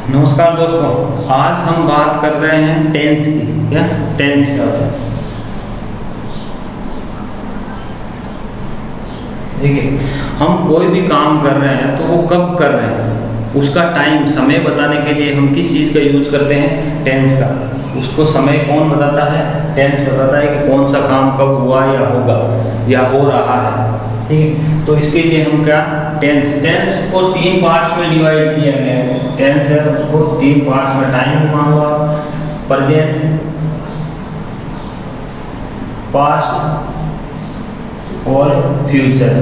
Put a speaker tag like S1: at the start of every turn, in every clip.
S1: नमस्कार दोस्तों, आज हम बात कर रहे हैं टेंस की। क्या टेंस क्या होता है? देखिए, हम कोई भी काम कर रहे हैं तो वो कब कर रहे हैं, उसका टाइम समय बताने के लिए हम किस चीज़ का यूज करते हैं? टेंस का। उसको समय कौन बताता है? टेंस बताता है कि कौन सा काम कब हुआ या होगा या हो रहा है। ठीक है, तो इसके लिए हम क्या टेंस को 3 पार्ट्स में डिवाइड किया गया है। टेंस है उसको 3 पार्ट्स में टाइम मांगा, प्रेजेंट, पास्ट और फ्यूचर।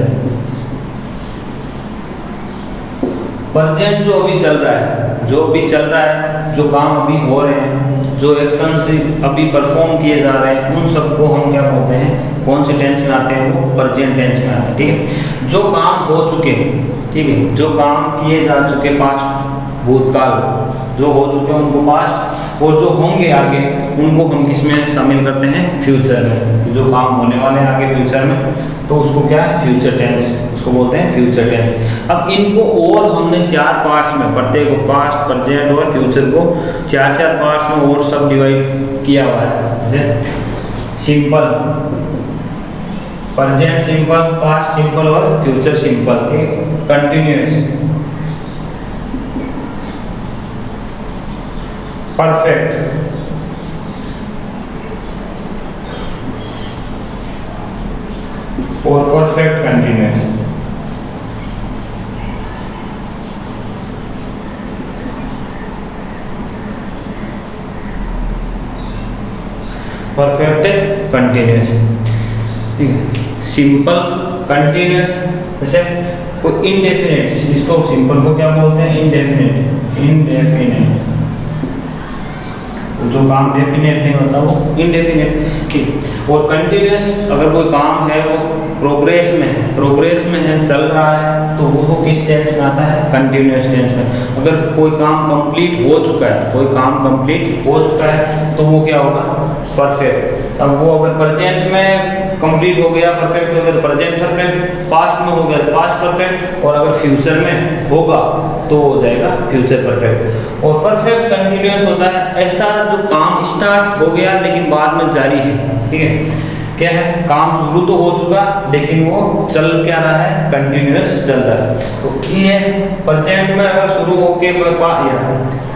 S1: प्रेजेंट जो अभी चल रहा है, जो काम अभी हो रहे हैं, जो एक्शन से अभी परफॉर्म किए जा रहे हैं, उन सबको हम क्या बोलते हैं? कौन से टेंस में आते हैं? वो प्रेजेंट टेंस में आते हैं। ठीक है, जो काम हो चुके, ठीक है, जो काम किए जा चुके पास्ट, भूतकाल, जो हो चुके हैं उनको पास्ट, और जो होंगे आगे उनको हम किसमें शामिल करते हैं? फ्यूचर में। जो काम होने वाले हैं आगे फ्यूचर में, तो उसको क्या है? फ्यूचर टेंस, उसको बोलते हैं फ्यूचर टेंस। अब इनको और हमने 4 पार्ट्स में, प्रत्येक को पास्ट, प्रेजेंट और फ्यूचर को 4 पार्ट्स में और सब डिवाइड किया हुआ है। जैसे simple, present simple, past simple और फ्यूचर सिंपल। कंटिन्यूअस, परफेक्ट, और परफेक्ट कंटिन्यूअस। Perfect continuous. ठीक है, सिंपल कंटिन्यूअस। जैसे कोई इनडेफिनेट, इसको सिंपल को क्या बोलते हैं? इनडेफिनेट। जो काम डेफिनेट नहीं होता वो इनडेफिनेट। ठीक, और कंटिन्यूअस, अगर कोई काम है वो प्रोग्रेस में है, चल रहा है, तो वो किस टेंस में आता है? कंटिन्यूअस टेंस में। अगर कोई काम कंप्लीट हो चुका है, तो वो क्या होगा? परफेक्ट। अब वो अगर प्रेजेंट में कंप्लीट हो गया, परफेक्ट हो गया, तो प्रेजेंट परफेक्ट। पास्ट में हो गया तो पास्ट परफेक्ट, और अगर फ्यूचर में होगा तो हो जाएगा फ्यूचर परफेक्ट। और परफेक्ट कंटिन्यूअस होता है ऐसा जो काम स्टार्ट हो गया लेकिन बाद में जारी है। ठीक है, क्या है? काम शुरू तो हो चुका लेकिन वो चल क्या रहा है? कंटिन्यूअस चल रहा है। तो ये प्रेजेंट में अगर शुरू होके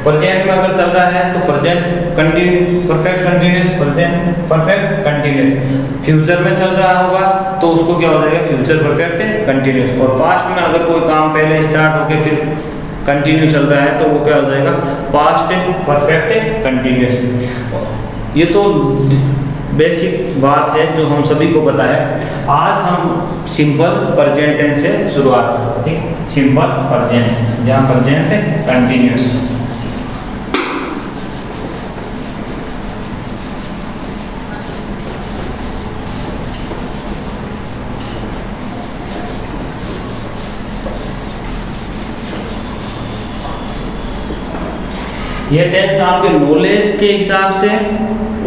S1: प्रेजेंट में अगर चल रहा है तो present continue, perfect continuous, present perfect continuous. Future में चल रहा होगा तो उसको क्या हो जाएगा? Future perfect continuous. और पास्ट में अगर कोई काम पहले स्टार्ट होके फिर कंटिन्यू चल रहा है तो वो क्या हो जाएगा? Past perfect continuous. ये तो बेसिक बात है जो हम सभी को पता है। आज हम सिंपल प्रेजेंट टेंस से शुरुआत करते हैं। ठीक, सिंपल प्रेजेंट, जहाँ प्रेजेंट है कंटिन्यूअस। ये टेंस आपके नॉलेज के हिसाब से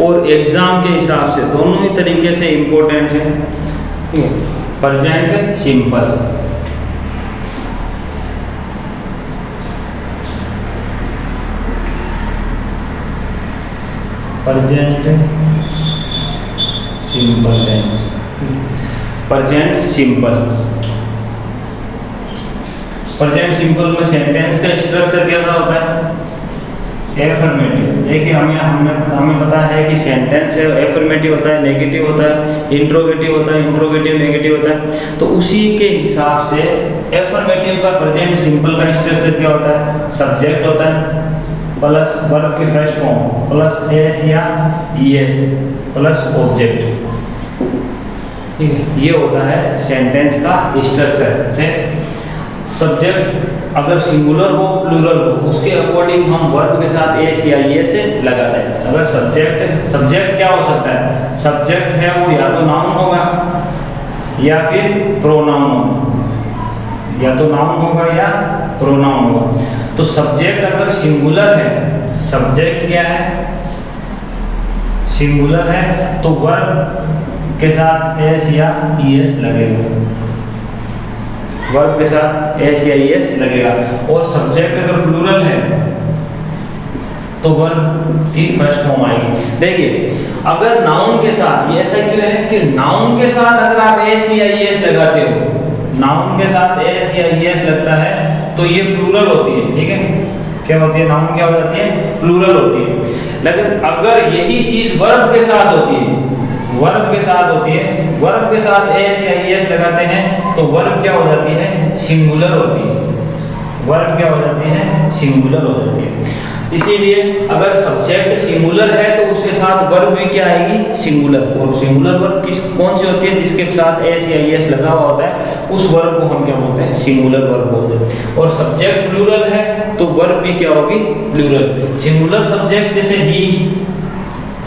S1: और एग्जाम के हिसाब से दोनों ही तरीके से इम्पोर्टेंट है। Present simple, present simple tense, present simple. Present simple में सेंटेंस का स्ट्रक्चर कैसा होता है? एफर्मेटिव। देखिए, हमें पता है कि सेंटेंस है एफर्मेटिव होता है, नेगेटिव होता है, इंट्रोगेटिव होता है, इंट्रोगेटिव नेगेटिव होता है। तो उसी के हिसाब से एफर्मेटिव का प्रेजेंट सिंपल का स्ट्रक्चर क्या होता है? सब्जेक्ट होता है प्लस वर्ब की फर्स्ट फॉर्म प्लस एस या ईएस प्लस ऑब्जेक्ट। ठीक है, ये होता है सेंटेंस का स्ट्रक्चर। से सब्जेक्ट अगर सिंगुलर हो, प्लूरल हो, उसके अकॉर्डिंग हम वर्ब के साथ एस या ईएस से लगाते हैं। अगर सब्जेक्ट क्या हो सकता है? सब्जेक्ट है वो या तो नाउन होगा या फिर प्रोनाउन होगा, या तो नाउन होगा या प्रोनाउन होगा। तो सब्जेक्ट अगर सिंगुलर है, सब्जेक्ट क्या है? सिंगुलर है, तो वर्ब के साथ एस या ईएस लगेगा, वर्ब के साथ एस या ईएस लगेगा। और सब्जेक्ट अगर प्लूरल है तो वर्ब की फर्स्ट फॉर्म आएगी। देखिए अगर नाउन के साथ, ये ऐसा क्यों है कि नाउन के साथ अगर आप एस या ईएस लगाते हो, नाउन के साथ एस या ईएस लगता है तो ये प्लूरल होती है, ठीक है। क्या होती है? नाउन क्या हो जाती है? प्लूरल होती है। लेकिन अगर यही चीज वर्ब के साथ होती है, वर्ब के साथ होती है, वर्ब के साथ एस या ईएस लगाते हैं तो वर्ब क्या हो जाती है? सिंगुलर होती है। वर्ब क्या हो जाती है? सिंगुलर हो जाती है। इसीलिए अगर सब्जेक्ट सिंगुलर है तो उसके साथ वर्ब भी क्या आएगी? सिंगुलर। और सिंगुलर वर्ब कौन सी होती है? जिसके साथ एस या ईएस लगा हुआ होता है, उस वर्ब को हम क्या बोलते हैं? सिंगुलर वर्ब बोलते हैं। और सब्जेक्ट प्लूरल है तो वर्ब भी क्या होगी? प्लूरल। सिंगुलर सब्जेक्ट जैसे ही,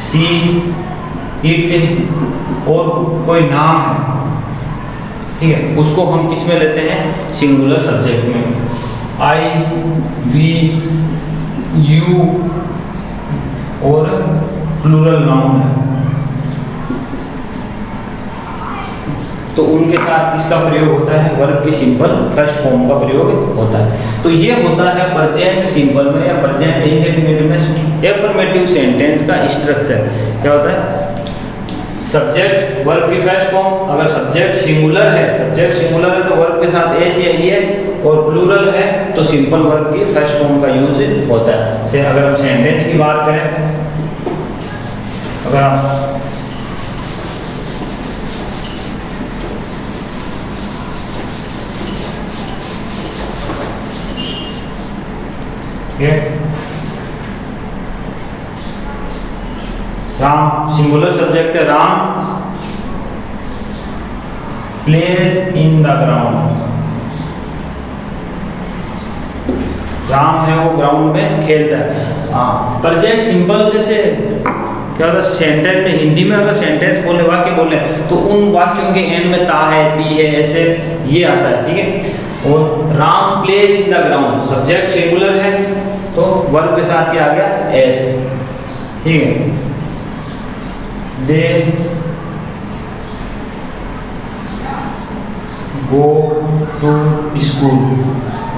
S1: सी, इट और कोई नाम है, ठीक है, उसको हम किस में लेते हैं? सिंगुलर सब्जेक्ट में। आई, वी, यू और प्लूरल नाउन है तो उनके साथ किसका प्रयोग होता है? वर्ब की सिंपल फर्स्ट फॉर्म का प्रयोग होता है। तो ये होता है प्रेजेंट सिंपल में या प्रेजेंट इंडेफिनिट में एफर्मेटिव सेंटेंस का स्ट्रक्चर। क्या होता है? सब्जेक्ट वर्ब की फर्स्ट फॉर्म, अगर सब्जेक्ट सिंगुलर है, सब्जेक्ट सिंगुलर है तो वर्ब के साथ एस या ईएस, और प्लूरल है तो सिंपल वर्ब की फर्स्ट फॉर्म का यूज होता है। से अगर हम सेंटेंस की बात करें, अगर हम राम सिंगुलर सब्जेक्ट है, Ram plays in the ground, Ram है वो ग्राउंड में खेलता है। हाँ, प्रेजेंट सिंपल जैसे क्या होता है? सेंटेंस में, हिंदी में अगर सेंटेंस बोले, वाक्य बोले तो उन वाक्यों के एंड में ता है, ती है, ऐसे ये आता है, ठीक है। और Ram plays in the ground, subject singular है तो वर्ब के साथ क्या आ गया? एस, ठीक है। दे गो टू स्कूल,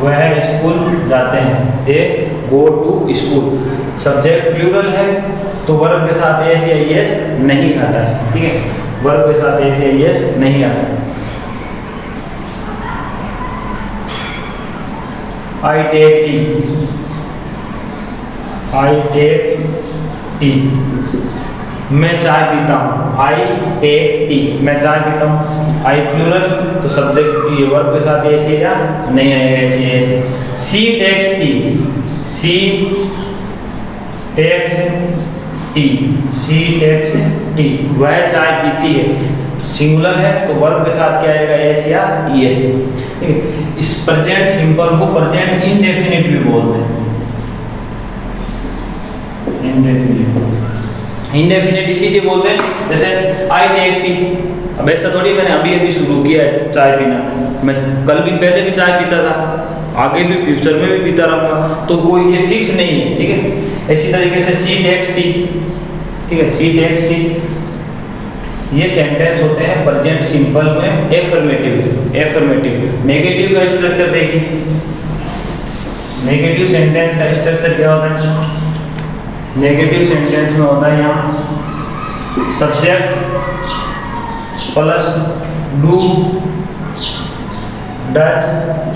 S1: वह स्कूल जाते हैं। They go to school, subject plural है तो वर्ब के साथ एस या ईएस नहीं आता है, ठीक है। वर्ब के साथ एस या ईएस नहीं आता। I take tea, I take tea, मैं चाय पीता हूँ। आई टेक टी, मैं चाय पीता हूँ। आई प्लूरल तो सब्जेक्ट ये वर्ब के साथ ऐसे या नहीं आएगा, ऐसे ऐसे। सी टेक्स टी, सी टेक्स टी, सी टेक्स टी, वह चाय पीती है। सिंगुलर है तो वर्ब के साथ क्या आएगा? एस या ईएस, ठीक है। इस प्रेजेंट सिंपल को प्रेजेंट इंडेफिनिट भी बोलते हैं। इंडेफिनिट इसीलिए बोलते हैं, जैसे आई टेक टी, अब ऐसा थोड़ी मैंने अभी अभी शुरू किया है चाय पीना, मैं कल भी पहले भी चाय पीता था, आगे भी फ्यूचर में भी पीता रहूँगा, तो वो ये फिक्स नहीं है, ठीक है। इसी तरीके से सी टेक्स टी, ठीक है, सी टेक्स टी, ये सेंटेंस होते हैं प्रेजेंट सिंपल में एफर्मेटिव। एफर्मेटिव नेगेटिव का स्ट्रक्चर देखिए, नेगेटिव सेंटेंस का स्ट्रक्चर क्या होता है? नेगेटिव सेंटेंस में होता है यहाँ subject plus do does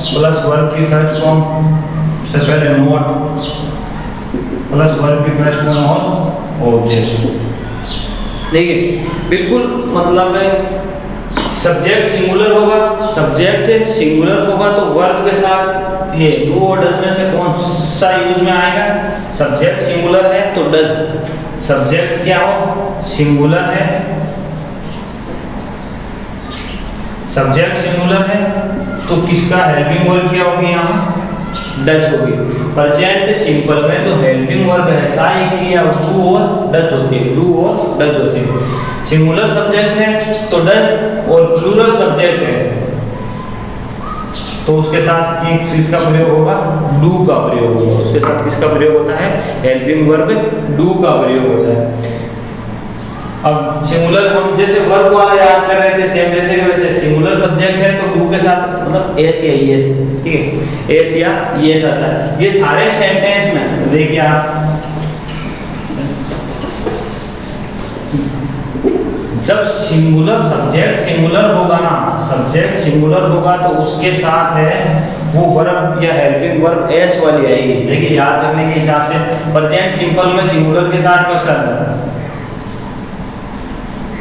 S1: plus verb की फर्स्ट फॉर्म से पहले नोट प्लस वर्ब की फर्स्ट फॉर्म और ऑब्जेक्ट। देखिए बिल्कुल मतलब है, सब्जेक्ट सिंगुलर होगा, सब्जेक्ट सिंगुलर होगा तो वर्ब के साथ ये डू और डज में से कौन सा यूज में आएगा? सब्जेक्ट सिंगुलर है तो डज, सब्जेक्ट क्या हो? सिंगुलर है, सब्जेक्ट सिंगुलर है तो किसका हेल्पिंग वर्ब क्या होगी? यहाँ डज होगी। प्रेजेंट सिंपल में जो हेल्पिंग वर्ब है साई क्रिया डू और डज होती है, डू और डज होती है। सिंगुलर सब्जेक्ट है तो डज, और प्लूरल सब्जेक्ट है तो उसके साथ किसका प्रयोग होगा? डू का प्रयोग होगा। उसके साथ किसका प्रयोग होता है? हेल्पिंग वर्ब डू का प्रयोग होता है। अब सिंगुलर हम जैसे वर्ब वाला याद कर रहे थे, सेम वैसे के वैसे सिंगुलर सब्जेक्ट है तो डू के साथ मतलब एस या ईएस, ठीक है, एस या ईएस आता है। ये सारे सेंटेंस में देखिए आप जब सिंगुलर सब्जेक्ट सिंगुलर होगा ना, सब्जेक्ट सिंगुलर होगा तो उसके साथ है वो वर्ब या हेल्पिंग वर्ब एस वाली आएगी। देखिए याद रखने के हिसाब से प्रेजेंट सिंपल में सिंगुलर के साथ क्या आता है,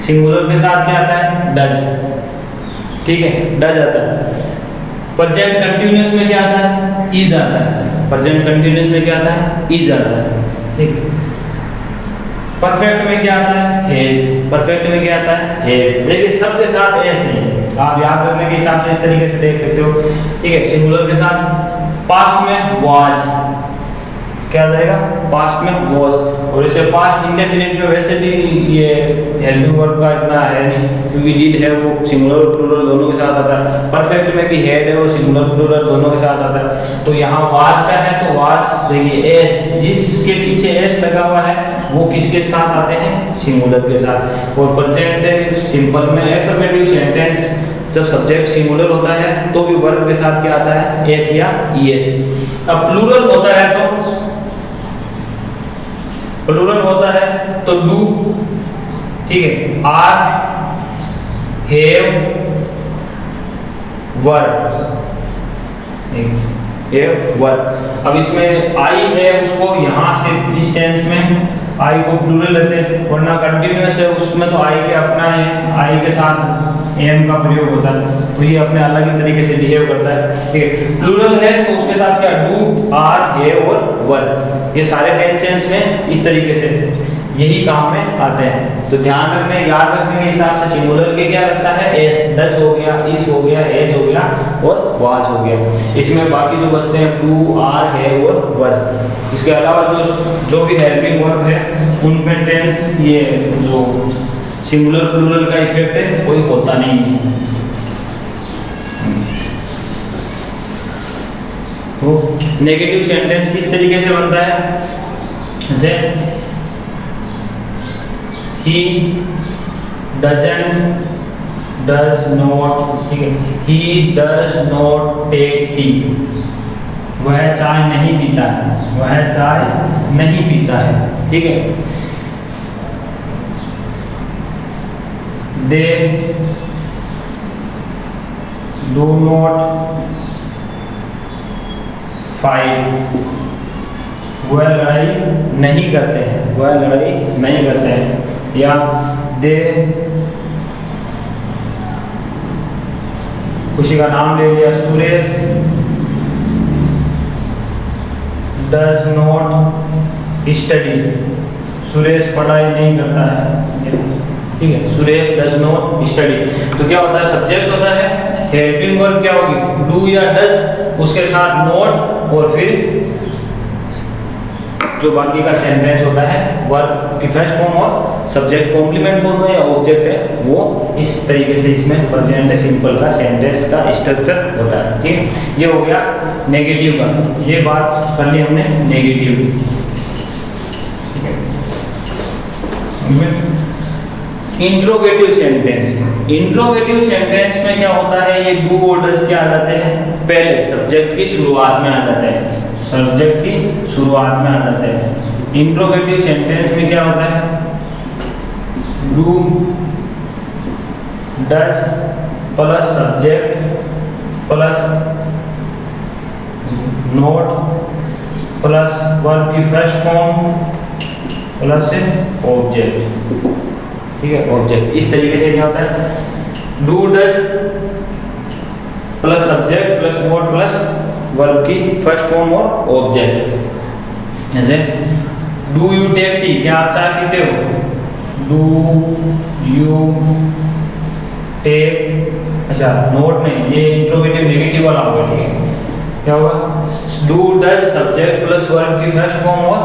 S1: सिंगुलर के साथ क्या आता है, डज। ठीक है, डज आता है। प्रेजेंट कंटिन्यूअस में क्या आता है, इज आता है। प्रेजेंट कंटिन्यूअस में क्या आता है, इज आता है। ठीक, परफेक्ट में क्या आता है, हैज। परफेक्ट में क्या आता है, हैज। देखिए सबके साथ एस है, आप याद रखने के हिसाब से इस तरीके से देख सकते हो। ठीक है, सिंगुलर के साथ पास्ट में वाज, क्या आ जाएगा, पास्ट में वाज। और इसे पास्ट इंडेफिनिट में वैसे भी ये हेल्पिंग वर्ब का इतना है नहीं, क्योंकि डिड है वो सिंगुलर और प्लूरल दोनों के साथ आता है। परफेक्ट में भी हेड है वो सिंगुलर प्लूरल दोनों के साथ आता है। तो यहाँ वाज का है तो वाज देखिए एस, जिसके पीछे एस लगा हुआ है वो किसके साथ आते हैं, सिंगुलर के साथ। और प्रेजेंट सिंपल में एफर्मेटिव सेंटेंस जब सब्जेक्ट सिंगुलर होता है तो भी वर्ब के साथ क्या आता है, एस या ईएस। अब प्लूरल होता है तो प्लूरल होता है तो डू, ठीक है, आर, हैव, वर, वर। अब इसमें आई है, उसको यहाँ से इस टेंस में आई को प्लूरल लेते हैं, वरना कंटिन्यूअस है उसमें तो आई के अपना है, आई के साथ एम का प्रयोग होता है, तो ये अपने अलग ही तरीके से बिहेव करता है। ठीक है, प्लूरल है तो उसके साथ क्या, डू, आर, हैव और वर। ये सारे टेंसेस में इस तरीके से यही काम में आते हैं। तो ध्यान रखने, याद रखने के हिसाब से सिंगुलर के क्या लगता है, एस, डज हो गया, इज हो गया, एज हो गया और वाज हो गया। इसमें बाकी जो बचते हैं डू, आर, हैव और वर। इसके अलावा जो भी हेल्पिंग वर्ब है उनमें टेंस ये जो सिंगुलर प्लूरल का इफेक्ट है कोई होता नहीं है। तो नेगेटिव सेंटेंस किस तरीके से बनता है, जैसे he doesn't, does not, ठीक है, he does not take tea, वह चाय नहीं पीता है, वह चाय नहीं पीता है। ठीक है, they do not फाइट, वह लड़ाई नहीं करते हैं, वह लड़ाई नहीं करते हैं। या दे, किसी का नाम ले लिया, Suresh does not study, Suresh पढ़ाई नहीं करता है। ठीक है, सुरेश डज नॉट स्टडी। तो क्या होता है, सब्जेक्ट होता है, हेल्पिंग वर्ब क्या होगी, डू या डज, उसके साथ नॉट और फिर जो बाकी का सेंटेंस होता है वर्ब की फर्स्ट फॉर्म और सब्जेक्ट कॉम्प्लीमेंट बोलते हैं या ऑब्जेक्ट है वो, इस तरीके से इसमें प्रेजेंट सिंपल का सेंटेंस का स्ट्रक्चर होता है। ठीक, ये हो गया नेगेटिव का, ये बात कर ली हमने नेगेटिव की। इंट्रोगेटिव सेंटेंस, इंट्रोगेटिव सेंटेंस में क्या होता है, ये डू और डज क्या आ जाते हैं, पहले सब्जेक्ट की शुरुआत में आ जाते हैं, सब्जेक्ट की शुरुआत में आ जाते हैं। इंट्रोगेटिव सेंटेंस में क्या होता है, do, does plus subject plus note plus verb की फर्स्ट फॉर्म प्लस ऑब्जेक्ट। ठीक है, ऑब्जेक्ट। इस तरीके से क्या होता है, do does plus subject plus note plus verb की फर्स्ट फॉर्म और ऑब्जेक्ट। जैसे डू यू टेक टी, क्या आप चाय पीते हो, डू यू टेक, अच्छा नोट नहीं, ये इंट्रोगेटिव नेगेटिव वाला होगा। ठीक है, क्या होगा, do does subject plus verb की फर्स्ट फॉर्म और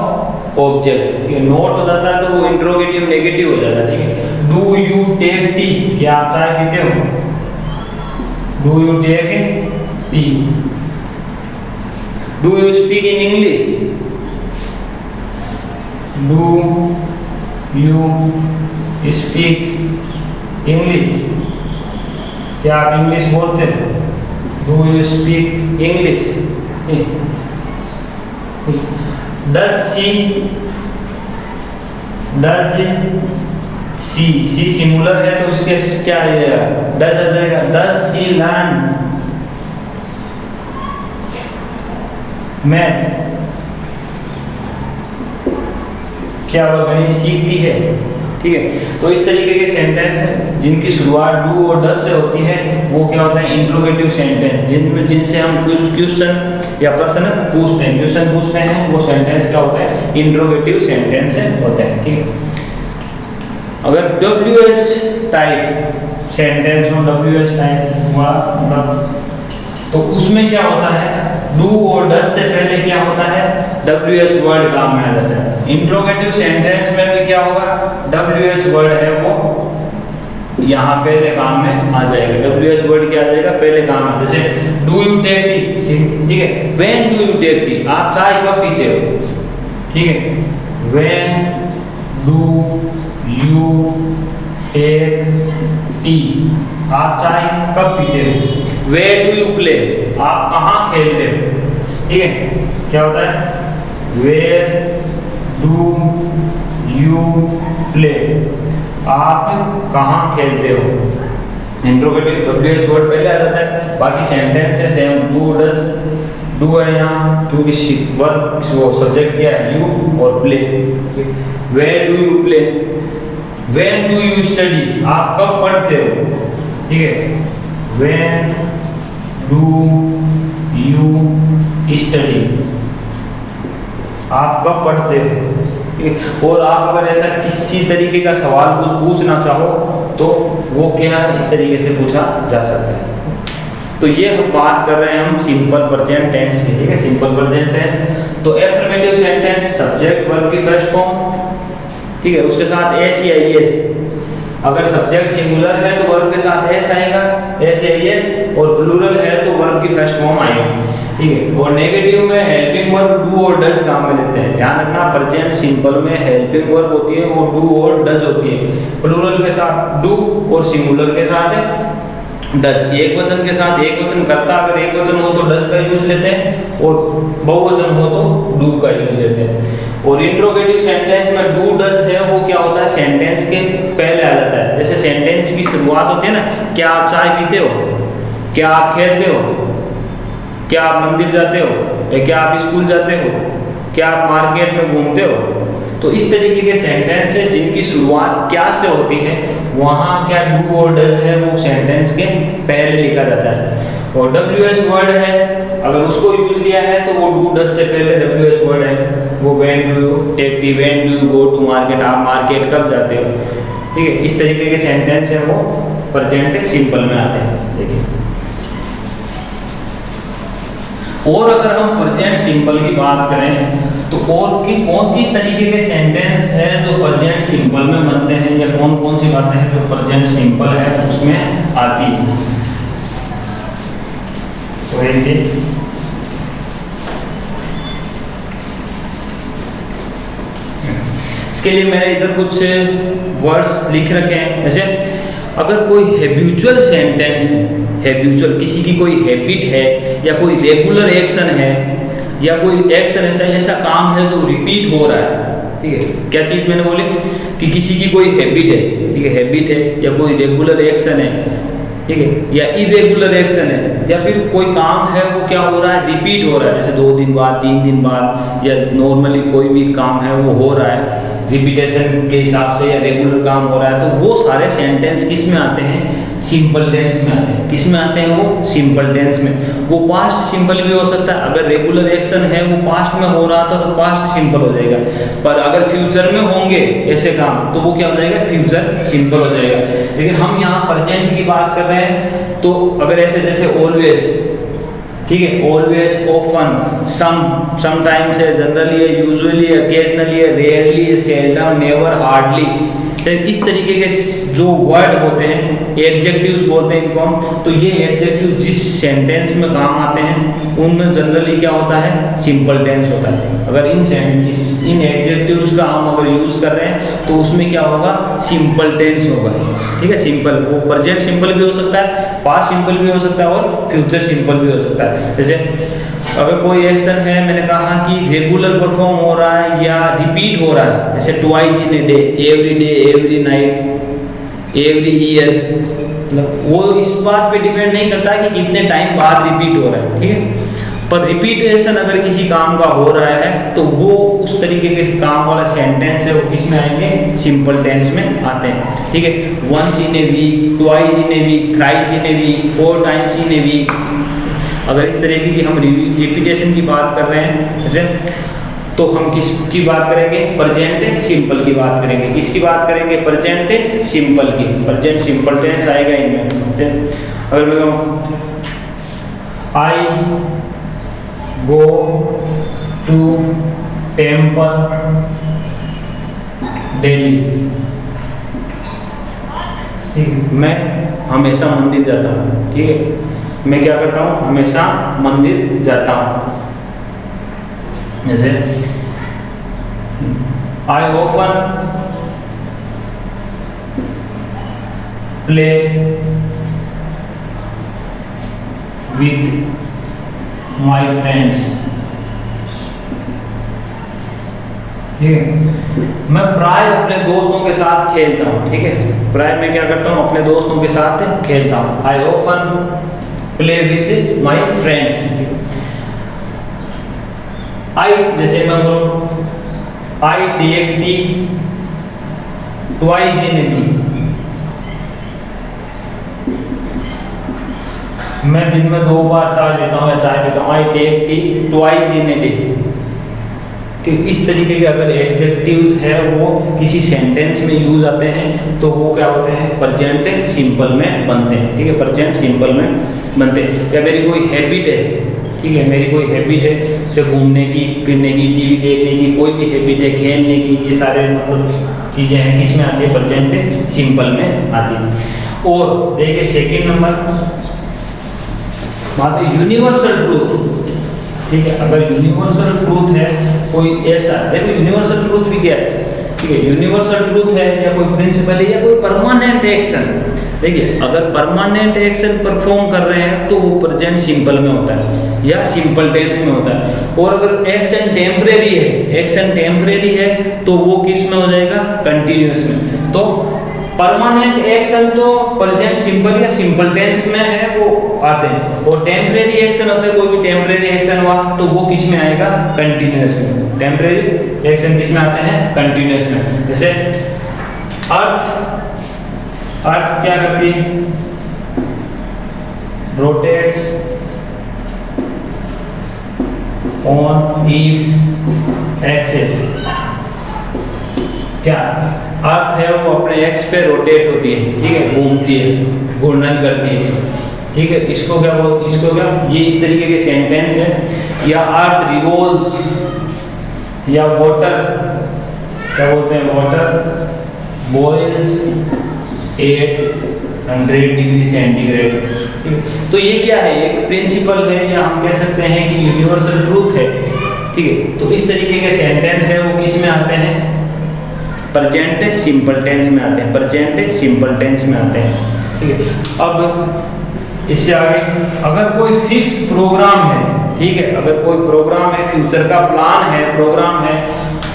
S1: ऑब्जेक्ट। ये नोट हो जाता है तो वो इंट्रोगेटिव नेगेटिव हो जाता है। ठीक है, डू यू टेक टी, क्या आप चाय पीते हो, do you take tea. Do you speak in English, do you speak English, क्या आप इंग्लिश बोलते हो, do you speak English. Does she singular है तो उसके क्या आ जाएगा, डज आ जाएगा। डज सी लर्न मैथ, क्या वह गणित सीखती है। ठीक है, तो इस तरीके के सेंटेंस हैं जिनकी शुरुआत डू और डज से होती है, वो क्या होता है, इंट्रोगेटिव सेंटेंस, जिनसे हम क्वेश्चन या प्रश्न पूछते हैं, क्वेश्चन पूछते हैं, वो सेंटेंस क्या होता है, इंट्रोगेटिव सेंटेंस होता है। ठीक है, अगर WH टाइप सेंटेंस हो, WH टाइप हुआ तो उसमें क्या होता है, डू और डज से पहले क्या होता है, WH वर्ड काम में आ जाता है। इंट्रोगेटिव सेंटेंस में भी क्या होगा, WH वर्ड है वो यहाँ पहले काम में आ जाएगा। WH वर्ड क्या आ जाएगा, पहले काम में। जैसे डू यू टेक टी, ठीक है, when do you take tea, आप चाय कब पीते हो। ठीक है, when do you take tea, आप चाय कब पीते हो। वेयर डू यू प्ले, आप कहाँ खेलते हो। ठीक है, क्या होता है, वेयर डू यू प्ले, आप कहाँ खेलते हो। इंट्रोगेटिव WH वर्ड पहले आ जाता है, बाकी सेंटेंस है सेम, डू डज, डू है यहाँ क्योंकि वर्ब वो सब्जेक्ट क्या है, यू, और play. Where do you play, when do you study, आप कब पढ़ते हो। ठीक है, व्हेन डू यू स्टडी, आप कब पढ़ते हो। और आप अगर ऐसा किसी तरीके का सवाल कुछ पूछना चाहो तो वो क्या इस तरीके से पूछा जा सकता है। तो ये हम बात कर रहे हैं हम सिंपल प्रेजेंट टेंस की। ठीक है, सिंपल प्रेजेंट टेंस तो एफर्मेटिव सेंटेंस, सब्जेक्ट वर्ब की फर्स्ट फॉर्म, ठीक है, उसके साथ एस या एस। अगर सब्जेक्ट सिंगुलर है तो वर्ब के साथ एस आएगा, एस या एस, और प्लूरल है तो वर्ब की फर्स्ट फॉर्म आएगी। ठीक है, और नेगेटिव में हेल्पिंग वर्ब डू और डज काम में लेते हैं। ध्यान रखना, प्रेजेंट सिंपल में हेल्पिंग वर्ब होती है वो डू और डज होती है। प्लूरल के साथ डू और सिंगुलर के साथ डज। एक वचन के साथ एक वचन करता, अगर एक वचन हो तो डज का यूज लेते हैं, और बहुवचन हो तो डू का यूज लेते हैं। और इंट्रोगेटिव सेंटेंस में डू डज है वो क्या होता है, सेंटेंस के पहले आ जाता है। जैसे सेंटेंस की शुरुआत होती है ना, क्या आप चाय पीते हो, क्या आप खेलते हो, क्या आप मंदिर जाते हो, या क्या आप स्कूल जाते हो, क्या आप मार्केट में घूमते हो। तो इस तरीके के सेंटेंस है जिनकी शुरुआत क्या से होती है, वहाँ क्या डू और डज है वो सेंटेंस के पहले लिखा जाता है। और WH वर्ड है, अगर उसको यूज लिया है तो वो डू डज से पहले WH वर्ड है वो when do you take tea, when do you go to market, आप मार्केट कब जाते हो। ठीक है, इस तरीके के सेंटेंस है वो प्रेजेंट सिंपल में आते हैं। देखिए, और अगर हम प्रेजेंट सिंपल की बात करें तो कौन किस तरीके के सेंटेंस है जो प्रेजेंट सिंपल में बनते हैं, या कौन कौन सी बातें हैं जो प्रेजेंट सिंपल है उसमें आती है। तो इसके लिए मैंने इधर कुछ वर्ड्स लिख रखे हैं। जैसे अगर कोई हैबिचुअल सेंटेंस है, हैबिचुअल किसी की कोई हैबिट है या कोई रेगुलर एक्शन है या कोई एक्शन ऐसा काम है जो रिपीट हो रहा है। ठीक है, क्या चीज़ मैंने बोली कि किसी की कोई हैबिट है, ठीक है, हैबिट है या कोई रेगुलर एक्शन है, ठीक है, या इरेगुलर एक्शन है, या फिर कोई काम है वो क्या हो रहा है, रिपीट हो रहा है। जैसे 2 दिन बाद, 3 दिन बाद, या नॉर्मली कोई भी काम है वो हो रहा है रिपीटेशन के हिसाब से, या रेगुलर काम हो रहा है, तो वो सारे सेंटेंस किस में आते हैं, सिंपल टेंस में आते हैं। किस में आते हैं वो, सिंपल टेंस में। वो पास्ट सिंपल भी हो सकता है, अगर रेगुलर एक्शन है वो पास्ट में हो रहा था तो पास्ट सिंपल हो जाएगा, पर अगर फ्यूचर में होंगे ऐसे काम तो वो क्या हो जाएगा, फ्यूचर सिंपल हो जाएगा। लेकिन हम यहाँ प्रेजेंट की बात कर रहे हैं तो अगर ऐसे जैसे ऑलवेज, ठीक है, ऑलवेज, ऑफन, समटाइम्स है, जनरली है, यूजुअली है, ओकेजनली है, रेयरली है, सेल्डम, नेवर, हार्डली, इस तरीके के जो वर्ड होते हैं एडजेक्टिव्स बोलते हैं इनको हम। तो ये एडजेक्टिव जिस सेंटेंस में काम आते हैं उनमें जनरली क्या होता है, सिंपल टेंस होता है। अगर इन एडजेक्टिव्स का हम अगर यूज कर रहे हैं तो उसमें क्या होगा, सिंपल टेंस होगा। ठीक है, सिंपल, वो प्रेजेंट सिंपल भी हो सकता है, पास्ट सिंपल भी हो सकता है, और फ्यूचर सिंपल भी हो सकता है। जैसे अगर कोई एक्शन है, मैंने कहा कि रेगुलर परफॉर्म हो रहा है या रिपीट हो रहा है, जैसे twice in a day, every night, every year, मतलब वो इस बात पे डिपेंड नहीं करता कि कितने टाइम बाद रिपीट हो रहा है, ठीक है। पर रिपीटेशन अगर किसी काम का हो रहा है तो वो उस तरीके के काम वाला सेंटेंस है वो किस में आएंगे, सिंपल टेंस में आते हैं, ठीक है। Once in a week, twice in a week, thrice in a week, 4 times in a week. अगर इस तरीके की हम रिपीटेशन की बात कर रहे हैं जैसे, तो हम किसकी बात करेंगे, प्रेजेंट सिंपल की बात करेंगे। किसकी बात करेंगे, प्रेजेंट सिंपल की। प्रेजेंट सिंपल टेंस आएगा इनमें। अगर मैं कहूँ आई गो टू टेम्पल डेली, ठीक है, मैं हमेशा मंदिर जाता हूँ, ठीक है। मैं क्या करता हूँ, हमेशा मंदिर जाता हूँ। जैसे आई often play with my friends, ठीक है। मैं प्राय अपने दोस्तों के साथ खेलता हूँ, ठीक है। प्राय मैं क्या करता हूँ, अपने दोस्तों के साथ खेलता हूँ। I often play with my friends. I, जैसे मैं बोलूँ I take tea twice in a week, मैं दिन में 2 बार चाय लेता हूँ या चाय पीता हूँ। I take tea twice in a day. तो इस तरीके के अगर एडजेक्टिव्स है वो किसी सेंटेंस में यूज आते हैं तो वो क्या होते हैं, प्रेजेंट सिंपल में बनते हैं, ठीक है। प्रेजेंट सिंपल में बनते हैं। या मेरी कोई हैबिट है, ठीक है, मेरी कोई हैबिट है जैसे घूमने की, फिरने की, टीवी देखने की, कोई भी हैबिट है, खेलने की, ये सारे मतलब चीज़ें हैं किसमें आती है, प्रेजेंट सिंपल में आती है। और देखिए सेकेंड नंबर बात है यूनिवर्सल ट्रूथ, ठीक है। अगर यूनिवर्सल ट्रूथ है कोई ऐसा, देखो यूनिवर्सल ट्रूथ भी क्या है, ठीक है। यूनिवर्सल ट्रूथ है या कोई प्रिंसिपल है या कोई परमानेंट एक्शन। देखिए अगर परमानेंट एक्शन परफॉर्म कर रहे हैं तो वो प्रेजेंट सिंपल में होता है या सिंपल टेंस में होता है। और अगर एक्शन टेम्परेरी है, एक्शन टेम्परेरी है तो वो किस में हो जाएगा, कंटिन्यूअस में। तो परमानेंट एक्शन तो प्रेजेंट सिंपल या सिंपल टेंस में है वो आते हैं, और टेम्परेरी एक्शन होता है, कोई भी टेम्परेरी एक्शन हुआ तो वो किस में आएगा, कंटिन्यूअस में। टेम्परेरी एक्शन किस में आते हैं, कंटिन्यूअस में। जैसे अर्थ, अर्थ क्या करती है, रोटेट्स ऑन इट्स एक्सिस। क्या अर्थ है वो अपने एक्स पे रोटेट होती है, ठीक है, घूमती है, घूर्णन करती है, ठीक है। इसको क्या बोल, इसको क्या, ये इस तरीके के सेंटेंस है। या अर्थ रिवॉल्व्स, या वाटर क्या बोलते हैं, वाटर बॉइल्स 800 डिग्री सेंटीग्रेड, ठीक है। तो ये क्या है, एक प्रिंसिपल है या हम कह सकते हैं कि यूनिवर्सल ट्रूथ है, ठीक है। तो इस तरीके के सेंटेंस है वो किस में आते हैं, प्रेजेंट सिंपल टेंस में आते हैं, प्रेजेंट सिंपल टेंस में आते हैं, ठीक है। अब इससे आगे अगर कोई फिक्स्ड प्रोग्राम है, ठीक है, अगर कोई प्रोग्राम है, फ्यूचर का प्लान है, प्रोग्राम है,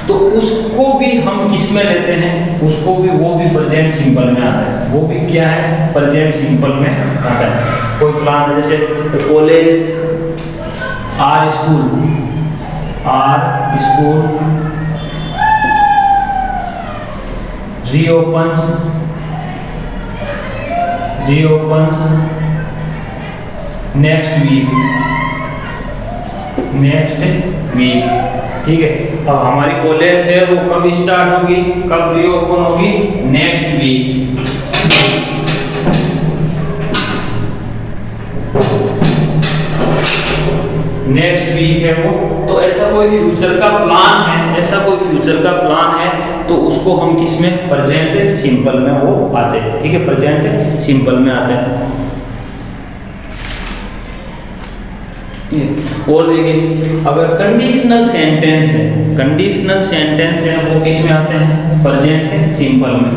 S1: तो उसको भी हम किस में लेते हैं, उसको भी, वो भी प्रेजेंट सिंपल में आता है, वो भी क्या है, प्रेजेंट सिंपल में आता है। कोई प्लान है जैसे college, or school, or school reopens next week, ठीक है। अब हमारी कॉलेज है वो कब स्टार्ट होगी, कब रीओपन होगी, नेक्स्ट वीक। नेक्स्ट वीक है वो, तो ऐसा कोई फ्यूचर का प्लान है, ऐसा कोई फ्यूचर का प्लान है तो उसको हम किस में, प्रेजेंट सिंपल में वो आते हैं, ठीक है, प्रेजेंट सिंपल में आते हैं। और देखिए अगर कंडीशनल सेंटेंस है, कंडीशनल सेंटेंस है वो किस में आते हैं, प्रेजेंट सिंपल में।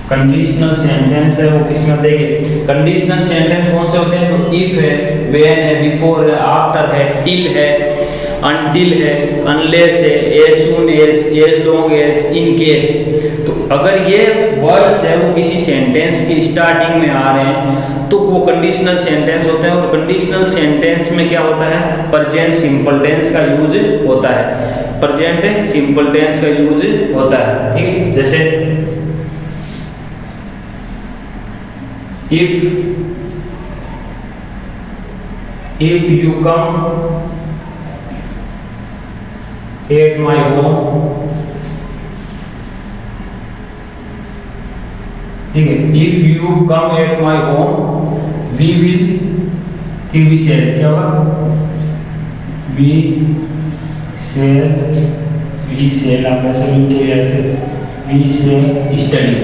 S1: कंडीशनल सेंटेंस है वो किस में देंगे? कंडीशनल सेंटेंस कौन से होते हैं? तो इफ है, व्हेन है, बिफोर है, आफ्टर है, टिल है, अनटिल है, अनलेस है, as soon as long as, in case. तो अगर ये वर्ड्स है वो किसी सेंटेंस की स्टार्टिंग में आ रहे हैं तो वो कंडीशनल सेंटेंस होते हैं। और कंडीशनल सेंटेंस में क्या होता है? प्रेजेंट सिंपल टेंस का यूज होता है। प्रेजेंट सिंपल टेंस का यूज होता है। ठीक है, जैसे if you come at my home, ठीक है, if you come at my home we will, ठीक, we shall, क्या होगा? we shall आप ऐसे लिखिए, ऐसे we shall study।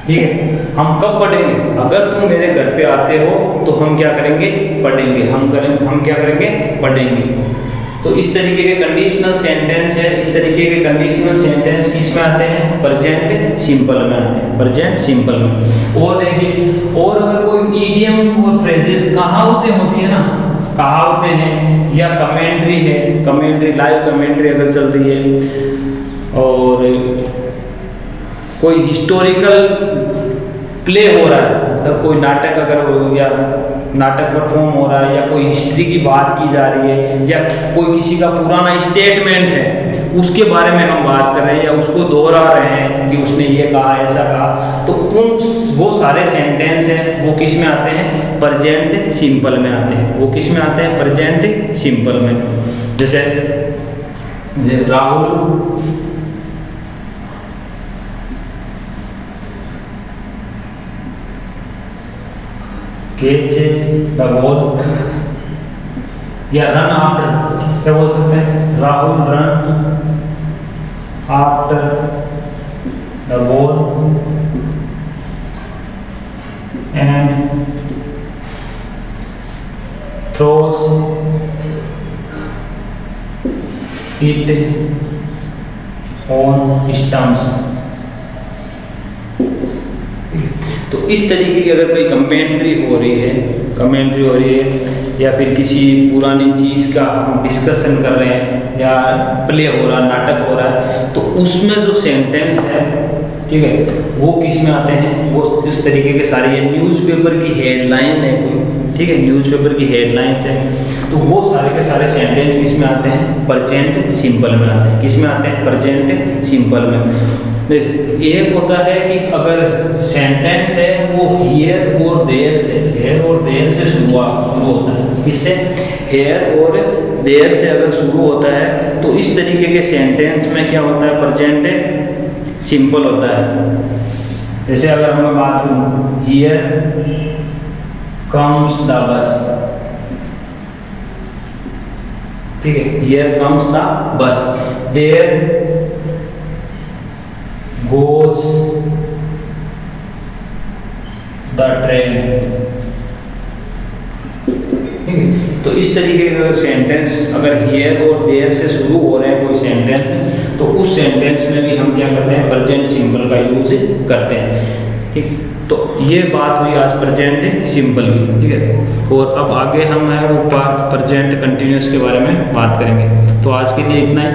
S1: ठीक है, हम कब पढ़ेंगे? अगर तुम मेरे घर पे आते हो तो हम क्या करेंगे? पढ़ेंगे। हम क्या करेंगे? पढ़ेंगे। तो इस तरीके के कंडीशनल सेंटेंस है। इस तरीके के कंडीशनल सेंटेंस किस में आते हैं? प्रेजेंट सिंपल में आते हैं। प्रेजेंट सिंपल में। और देखिए, और अगर कोई इडियम और फ्रेजेस कहावतें होती है ना, कहावतें हैं या कमेंट्री है, कमेंट्री, लाइव कमेंट्री अगर चल रही है और कोई हिस्टोरिकल प्ले हो रहा है, मतलब कोई नाटक अगर हो या नाटक परफॉर्म हो रहा है या कोई हिस्ट्री की बात की जा रही है या कोई किसी का पुराना स्टेटमेंट है उसके बारे में हम बात कर रहे हैं या उसको दोहरा रहे हैं कि उसने ये कहा, ऐसा कहा, तो वो सारे सेंटेंस हैं वो किस में आते हैं? प्रेजेंट सिंपल में आते हैं। वो किस में आते हैं? प्रेजेंट सिंपल में। जैसे राहुल catches the ball या रन आफ्टर, क्या बोल सकते हैं? Rahul run after the ball and throws it on stumps. तो इस तरीके की अगर कोई कमेंट्री हो रही है या फिर किसी पुरानी चीज़ का डिस्कशन कर रहे हैं या प्ले हो रहा, नाटक हो रहा है, तो उसमें जो सेंटेंस है, ठीक है, वो किस में आते हैं? वो इस तरीके के सारे, न्यूज़पेपर की हेडलाइन है कोई, ठीक है, न्यूज़पेपर की हेडलाइंस है, तो वो सारे के सारे सेंटेंस किस में आते हैं? प्रेजेंट सिंपल में आते हैं। किस में आते हैं? प्रेजेंट सिंपल में। एक होता है कि अगर सेंटेंस है वो हियर और देयर से शुरू होता है। इससे हेयर और देयर से अगर शुरू होता है तो इस तरीके के सेंटेंस में क्या होता है? प्रेजेंट सिंपल होता है। जैसे अगर मैं बात करूं, हियर कम्स द बस, ठीक है, here comes the bus, there goes the train, ठीक है। तो इस तरीके का अगर सेंटेंस अगर हियर और देयर से शुरू हो रहे हैं कोई सेंटेंस, तो उस सेंटेंस में भी हम क्या करते हैं? प्रेजेंट सिंपल का यूज करते हैं। ठीक, तो ये बात हुई आज प्रेजेंट सिंपल की, ठीक है। और अब आगे हम है वो पास्ट प्रेजेंट कंटिन्यूअस के बारे में बात करेंगे। तो आज के लिए इतना ही।